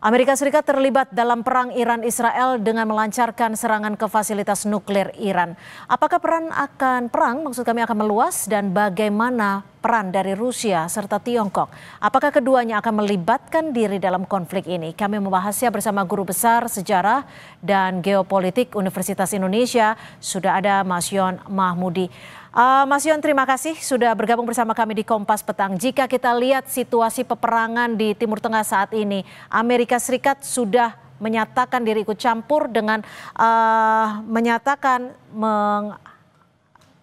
Amerika Serikat terlibat dalam perang Iran-Israel dengan melancarkan serangan ke fasilitas nuklir Iran. Apakah perang maksud kami akan meluas dan bagaimana peran dari Rusia serta Tiongkok? Apakah keduanya akan melibatkan diri dalam konflik ini? Kami membahasnya bersama Guru Besar Sejarah dan Geopolitik Universitas Indonesia. Sudah ada Mas Yon Mahmudi. Mas Yon, terima kasih sudah bergabung bersama kami di Kompas Petang. Jika kita lihat situasi peperangan di Timur Tengah saat ini, Amerika Serikat sudah menyatakan diri ikut campur dengan menyatakan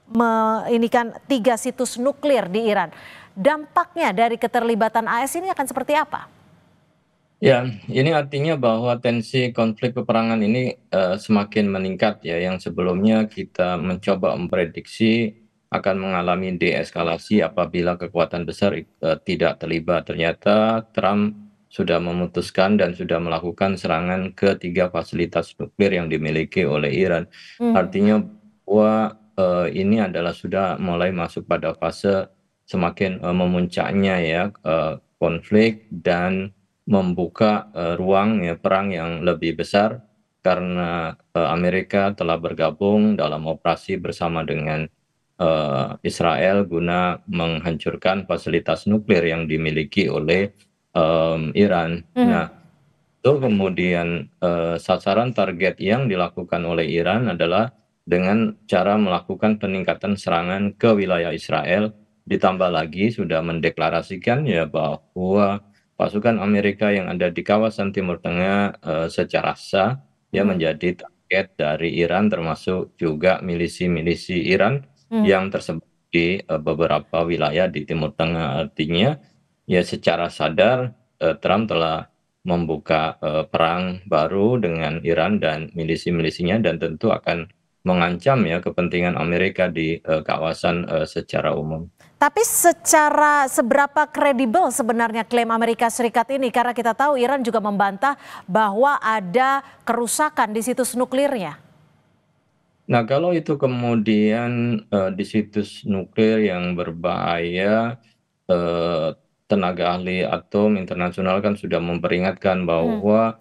menginikan 3 situs nuklir di Iran. Dampaknya dari keterlibatan AS ini akan seperti apa? Ya, ini artinya bahwa tensi konflik peperangan ini semakin meningkat ya. Yang sebelumnya kita mencoba memprediksi akan mengalami deeskalasi apabila kekuatan besar tidak terlibat. Ternyata Trump sudah memutuskan dan sudah melakukan serangan ke 3 fasilitas nuklir yang dimiliki oleh Iran. Artinya bahwa ini adalah sudah mulai masuk pada fase semakin memuncaknya ya konflik dan membuka ruang ya perang yang lebih besar karena Amerika telah bergabung dalam operasi bersama dengan Israel guna menghancurkan fasilitas nuklir yang dimiliki oleh Iran. Nah, itu kemudian sasaran target yang dilakukan oleh Iran adalah dengan cara melakukan peningkatan serangan ke wilayah Israel, ditambah lagi sudah mendeklarasikan ya bahwa pasukan Amerika yang ada di kawasan Timur Tengah secara sah ya menjadi target dari Iran, termasuk juga milisi-milisi Iran yang tersebar di beberapa wilayah di Timur Tengah. Artinya ya secara sadar Trump telah membuka perang baru dengan Iran dan milisi-milisinya, dan tentu akan mengancam ya kepentingan Amerika di kawasan secara umum. Tapi secara seberapa kredibel sebenarnya klaim Amerika Serikat ini? Karena kita tahu Iran juga membantah bahwa ada kerusakan di situs nuklirnya. Nah, kalau itu kemudian di situs nuklir yang berbahaya, eh, tenaga ahli atom internasional kan sudah memperingatkan bahwa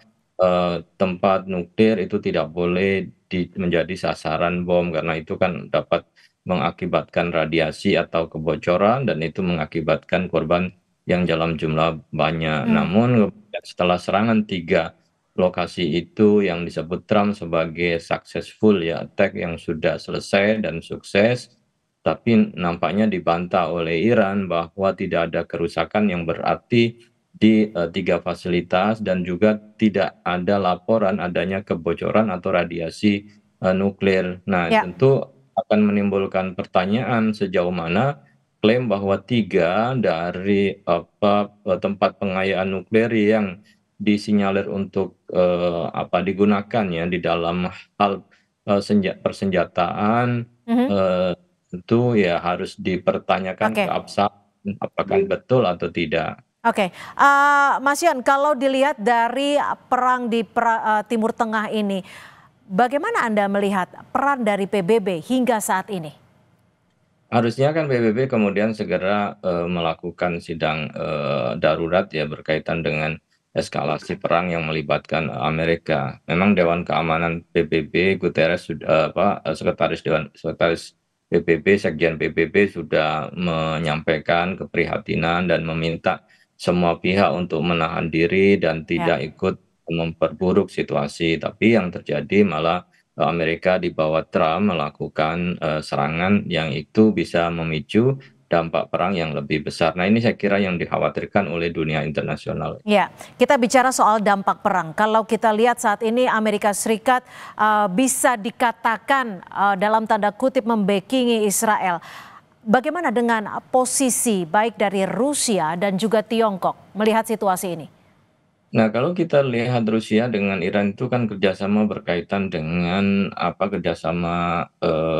tempat nuklir itu tidak boleh menjadi sasaran bom, karena itu kan dapat mengakibatkan radiasi atau kebocoran dan itu mengakibatkan korban yang dalam jumlah banyak. Namun setelah serangan 3 lokasi itu yang disebut Trump sebagai successful ya attack yang sudah selesai dan sukses, tapi nampaknya dibantah oleh Iran bahwa tidak ada kerusakan yang berarti di 3 fasilitas dan juga tidak ada laporan adanya kebocoran atau radiasi nuklir. Nah, Ya. tentu akan menimbulkan pertanyaan sejauh mana klaim bahwa 3 dari tempat pengayaan nuklir yang disinyalir untuk digunakan ya di dalam hal persenjataan, tentu ya harus dipertanyakan Oke. keabsahan apakah betul atau tidak. Oke, Mas Yon, kalau dilihat dari perang di Timur Tengah ini, bagaimana Anda melihat peran dari PBB hingga saat ini? Harusnya kan PBB kemudian segera melakukan sidang darurat ya berkaitan dengan eskalasi perang yang melibatkan Amerika. Memang Dewan Keamanan PBB Guterres sudah sekretaris PBB, Sekjen PBB sudah menyampaikan keprihatinan dan meminta semua pihak untuk menahan diri dan Ya. tidak ikut memperburuk situasi. Tapi yang terjadi malah Amerika di bawah Trump melakukan serangan yang itu bisa memicu dampak perang yang lebih besar. Nah, ini saya kira yang dikhawatirkan oleh dunia internasional. Ya, kita bicara soal dampak perang. Kalau kita lihat saat ini Amerika Serikat bisa dikatakan dalam tanda kutip membackingi Israel. Bagaimana dengan posisi baik dari Rusia dan juga Tiongkok melihat situasi ini? Nah, kalau kita lihat Rusia dengan Iran itu kan kerjasama berkaitan dengan kerjasama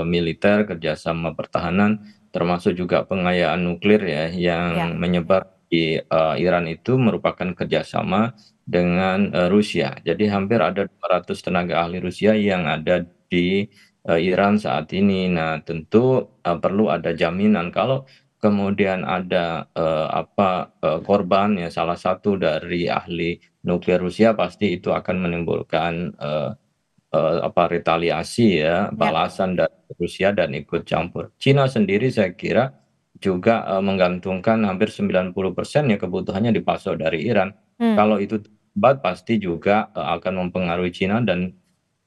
militer, kerjasama pertahanan, termasuk juga pengayaan nuklir ya, Ya. yang menyebar di Iran itu merupakan kerjasama dengan Rusia. Jadi hampir ada 200 tenaga ahli Rusia yang ada di Iran saat ini. Nah, tentu perlu ada jaminan kalau kemudian ada korban ya, salah satu dari ahli nuklir Rusia, pasti itu akan menimbulkan retaliasi ya, Ya. balasan dari Rusia dan ikut campur. Cina sendiri saya kira juga menggantungkan hampir 90% ya kebutuhannya dipasok dari Iran. Hmm. Kalau itu terlambat pasti juga akan mempengaruhi Cina, dan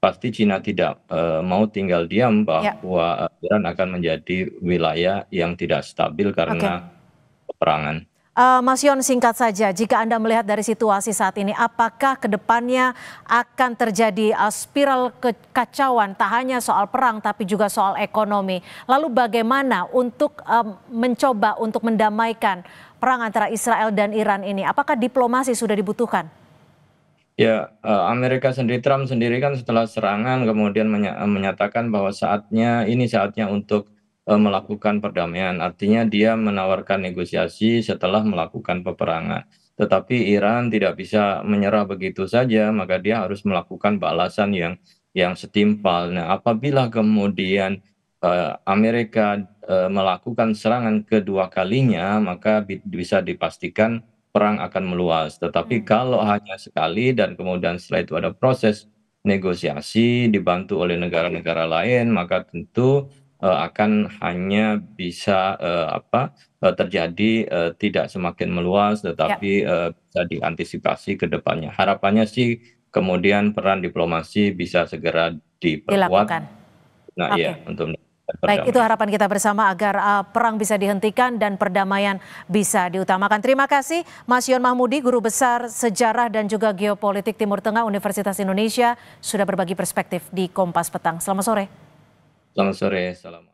pasti Cina tidak mau tinggal diam Ya. bahwa Iran akan menjadi wilayah yang tidak stabil Oke. karena peperangan. Mas Yon, singkat saja, jika Anda melihat dari situasi saat ini, apakah kedepannya akan terjadi spiral kekacauan, tak hanya soal perang tapi juga soal ekonomi? Lalu bagaimana untuk mencoba untuk mendamaikan perang antara Israel dan Iran ini? Apakah diplomasi sudah dibutuhkan? Ya, Amerika sendiri, Trump sendiri kan setelah serangan kemudian menyatakan bahwa saatnya untuk melakukan perdamaian. Artinya dia menawarkan negosiasi setelah melakukan peperangan. Tetapi Iran tidak bisa menyerah begitu saja, maka dia harus melakukan balasan yang setimpal. Nah, apabila kemudian Amerika melakukan serangan kedua kalinya, maka bisa dipastikan perang akan meluas. Tetapi kalau hanya sekali dan kemudian setelah itu ada proses negosiasi dibantu oleh negara-negara lain, maka tentu akan hanya bisa terjadi, tidak semakin meluas, Ya, tetapi bisa diantisipasi ke depannya. Harapannya sih kemudian peran diplomasi bisa segera diperkuat. dilakukan. Nah, Oke. iya, untuk mendapatkan Baik, itu perdamaian. harapan kita bersama agar perang bisa dihentikan dan perdamaian bisa diutamakan. Terima kasih Mas Yon Mahmudi, Guru Besar Sejarah dan juga Geopolitik Timur Tengah Universitas Indonesia, sudah berbagi perspektif di Kompas Petang. Selamat sore. Selamat sore, salam.